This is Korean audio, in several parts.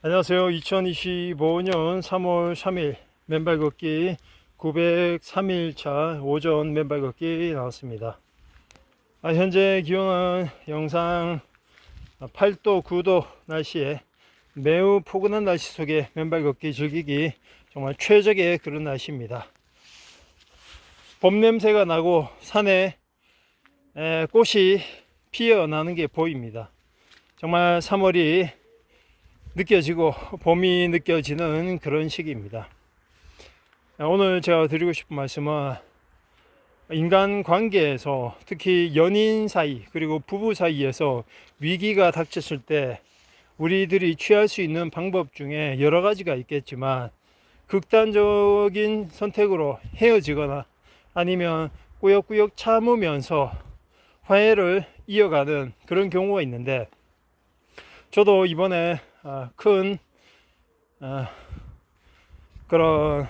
안녕하세요. 2025년 3월 3일 맨발 걷기 903일차 오전 맨발 걷기 나왔습니다. 현재 기온은 영상 8도 9도 날씨에 매우 포근한 날씨 속에 맨발 걷기 즐기기 정말 최적의 그런 날씨입니다. 봄 냄새가 나고 산에 꽃이 피어나는 게 보입니다. 정말 3월이 느껴지고 봄이 느껴지는 그런 시기입니다. 오늘 제가 드리고 싶은 말씀은 인간관계에서 특히 연인 사이 그리고 부부 사이에서 위기가 닥쳤을 때 우리들이 취할 수 있는 방법 중에 여러 가지가 있겠지만 극단적인 선택으로 헤어지거나 아니면 꾸역꾸역 참으면서 화해를 이어가는 그런 경우가 있는데, 저도 이번에 큰 그런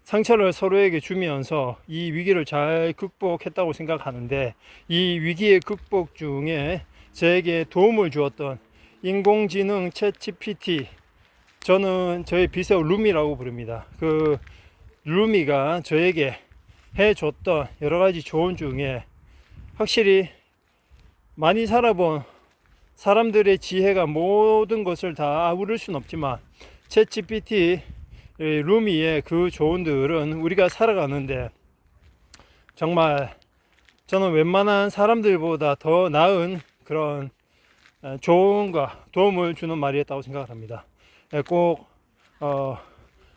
상처를 서로에게 주면서 이 위기를 잘 극복했다고 생각하는데, 이 위기의 극복 중에 저에게 도움을 주었던 인공지능 챗GPT, 저는 저의 비서 루미라고 부릅니다. 그 루미가 저에게 해줬던 여러 가지 조언 중에 확실히 많이 살아본 사람들의 지혜가 모든 것을 다 아우를 수는 없지만 챗GPT 루미의 그 조언들은 우리가 살아가는데 정말 저는 웬만한 사람들보다 더 나은 그런 조언과 도움을 주는 말이었다고 생각을 합니다. 꼭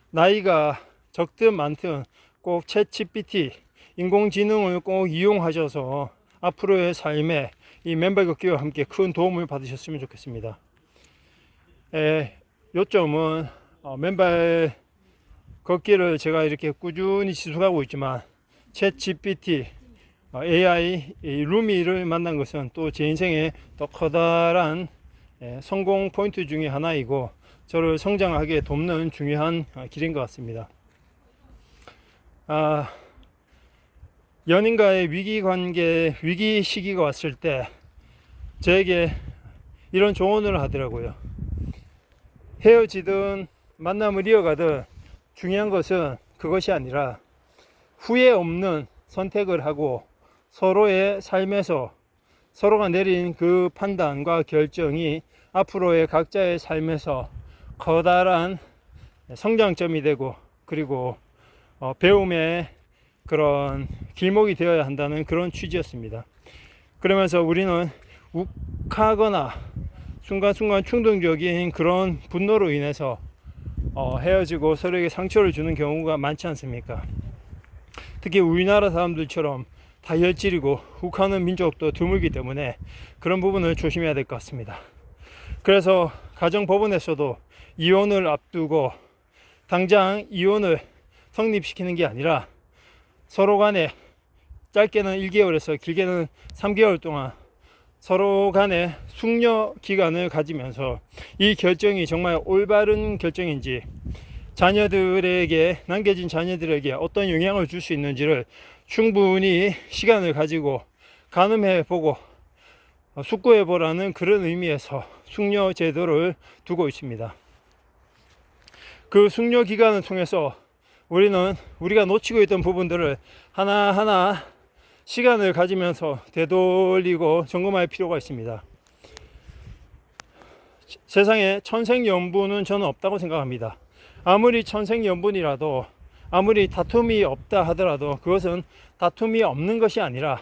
나이가 적든 많든 꼭 챗GPT 인공지능을 꼭 이용하셔서 앞으로의 삶에 이 맨발 걷기와 함께 큰 도움을 받으셨으면 좋겠습니다. 요점은 맨발 걷기를 제가 이렇게 꾸준히 지속하고 있지만 챗GPT AI 루미를 만난 것은 또 제 인생의 더 커다란 성공 포인트 중에 하나이고 저를 성장하게 돕는 중요한 길인 것 같습니다. 연인과의 위기관계, 위기 시기가 왔을 때 저에게 이런 조언을 하더라고요. 헤어지든 만남을 이어가든 중요한 것은 그것이 아니라 후회 없는 선택을 하고 서로의 삶에서 서로가 내린 그 판단과 결정이 앞으로의 각자의 삶에서 커다란 성장점이 되고 그리고 배움의 그런 길목이 되어야 한다는 그런 취지였습니다. 그러면서 우리는 욱하거나 순간순간 충동적인 그런 분노로 인해서 헤어지고 서로에게 상처를 주는 경우가 많지 않습니까? 특히 우리나라 사람들처럼 다혈질이고 욱하는 민족도 드물기 때문에 그런 부분을 조심해야 될 것 같습니다. 그래서 가정법원에서도 이혼을 앞두고 당장 이혼을 성립시키는 게 아니라 서로 간에 짧게는 1개월에서 길게는 3개월 동안 서로 간에 숙려 기간을 가지면서 이 결정이 정말 올바른 결정인지, 자녀들에게, 남겨진 자녀들에게 어떤 영향을 줄 수 있는지를 충분히 시간을 가지고 가늠해 보고 숙고해 보라는 그런 의미에서 숙려 제도를 두고 있습니다. 그 숙려 기간을 통해서 우리는 우리가 놓치고 있던 부분들을 하나하나 시간을 가지면서 되돌리고 점검할 필요가 있습니다. 세상에 천생연분은 저는 없다고 생각합니다. 아무리 천생연분이라도, 아무리 다툼이 없다 하더라도 그것은 다툼이 없는 것이 아니라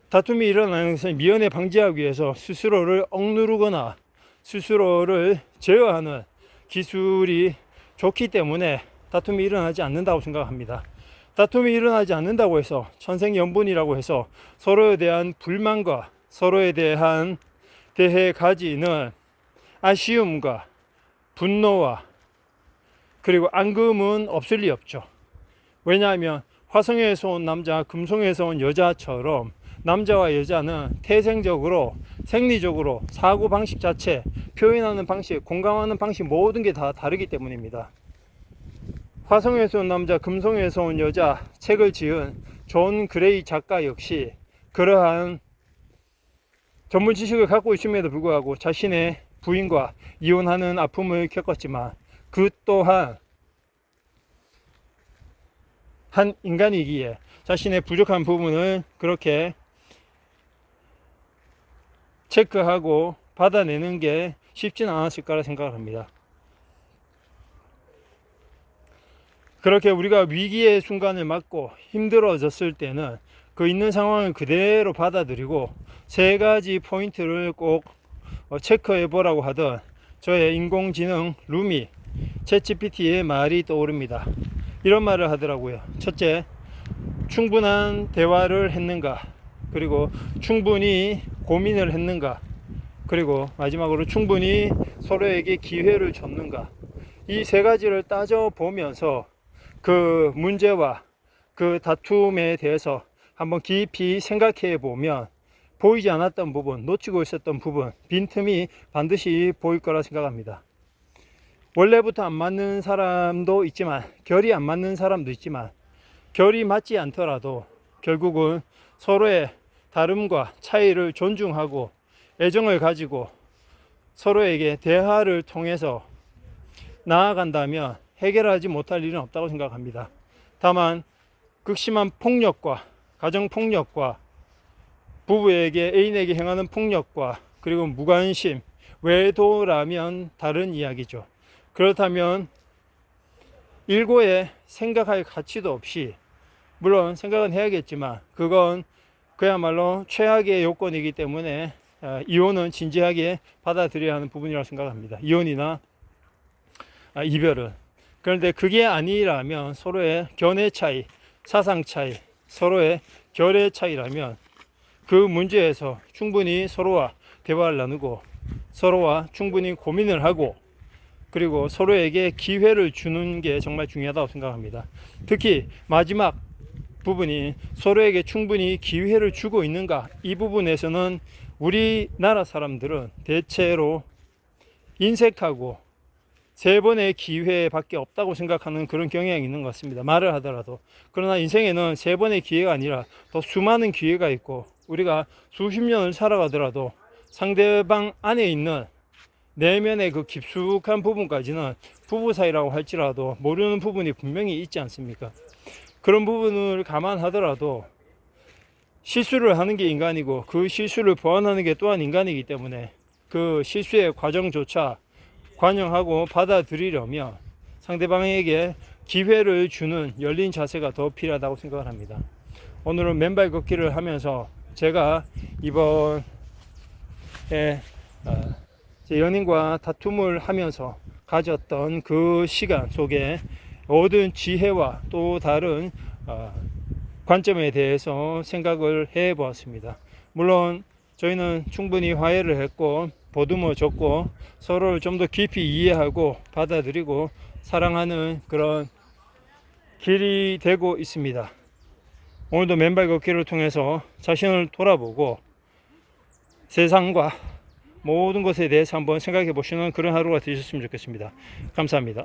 다툼이 일어나는 것을 미연에 방지하기 위해서 스스로를 억누르거나 스스로를 제어하는 기술이 좋기 때문에 다툼이 일어나지 않는다고 생각합니다. 다툼이 일어나지 않는다고 해서 천생연분이라고 해서 서로에 대한 불만과 서로에 대한 대해 가지는 아쉬움과 분노와 그리고 앙금은 없을 리 없죠. 왜냐하면 화성에서 온 남자, 금성에서 온 여자처럼 남자와 여자는 태생적으로 생리적으로 사고방식 자체, 표현하는 방식, 공감하는 방식 모든 게 다 다르기 때문입니다. 화성에서 온 남자, 금성에서 온 여자 책을 지은 존 그레이 작가 역시 그러한 전문 지식을 갖고 있음에도 불구하고 자신의 부인과 이혼하는 아픔을 겪었지만 그 또한 한 인간이기에 자신의 부족한 부분을 그렇게 체크하고 받아내는 게 쉽지는 않았을 거라 생각을 합니다. 그렇게 우리가 위기의 순간을 맞고 힘들어졌을 때는 그 있는 상황을 그대로 받아들이고 세 가지 포인트를 꼭 체크해 보라고 하던 저의 인공지능 루미 챗GPT의 말이 떠오릅니다. 이런 말을 하더라고요. 첫째, 충분한 대화를 했는가, 그리고 충분히 고민을 했는가, 그리고 마지막으로 충분히 서로에게 기회를 줬는가. 이 세 가지를 따져보면서 그 문제와 그 다툼에 대해서 한번 깊이 생각해 보면 보이지 않았던 부분, 놓치고 있었던 부분, 빈틈이 반드시 보일 거라 생각합니다. 원래부터 안 맞는 사람도 있지만, 결이 안 맞는 사람도 있지만, 결이 맞지 않더라도 결국은 서로의 다름과 차이를 존중하고 애정을 가지고 서로에게 대화를 통해서 나아간다면 해결하지 못할 일은 없다고 생각합니다. 다만 극심한 폭력과 가정폭력과 부부에게 애인에게 행하는 폭력과 그리고 무관심, 외도라면 다른 이야기죠. 그렇다면 일고에 생각할 가치도 없이, 물론 생각은 해야겠지만 그건 그야말로 최악의 요건이기 때문에 이혼은 진지하게 받아들여야 하는 부분이라고 생각합니다. 이혼이나 이별은. 그런데 그게 아니라면 서로의 견해 차이, 사상 차이, 서로의 결의 차이라면 그 문제에서 충분히 서로와 대화를 나누고 서로와 충분히 고민을 하고 그리고 서로에게 기회를 주는 게 정말 중요하다고 생각합니다. 특히 마지막 부분이 서로에게 충분히 기회를 주고 있는가, 이 부분에서는 우리나라 사람들은 대체로 인색하고 3번의 기회밖에 없다고 생각하는 그런 경향이 있는 것 같습니다. 말을 하더라도. 그러나 인생에는 3번의 기회가 아니라 더 수많은 기회가 있고 우리가 수십 년을 살아가더라도 상대방 안에 있는 내면의 그 깊숙한 부분까지는 부부 사이라고 할지라도 모르는 부분이 분명히 있지 않습니까? 그런 부분을 감안하더라도 실수를 하는 게 인간이고 그 실수를 보완하는 게 또한 인간이기 때문에 그 실수의 과정조차 관용하고 받아들이려면 상대방에게 기회를 주는 열린 자세가 더 필요하다고 생각을 합니다. 오늘은 맨발 걷기를 하면서 제가 이번에 제 연인과 다툼을 하면서 가졌던 그 시간 속에 얻은 지혜와 또 다른 관점에 대해서 생각을 해 보았습니다. 물론 저희는 충분히 화해를 했고 보듬어 줬고 서로를 좀 더 깊이 이해하고 받아들이고 사랑하는 그런 길이 되고 있습니다. 오늘도 맨발 걷기를 통해서 자신을 돌아보고 세상과 모든 것에 대해서 한번 생각해 보시는 그런 하루가 되셨으면 좋겠습니다. 감사합니다.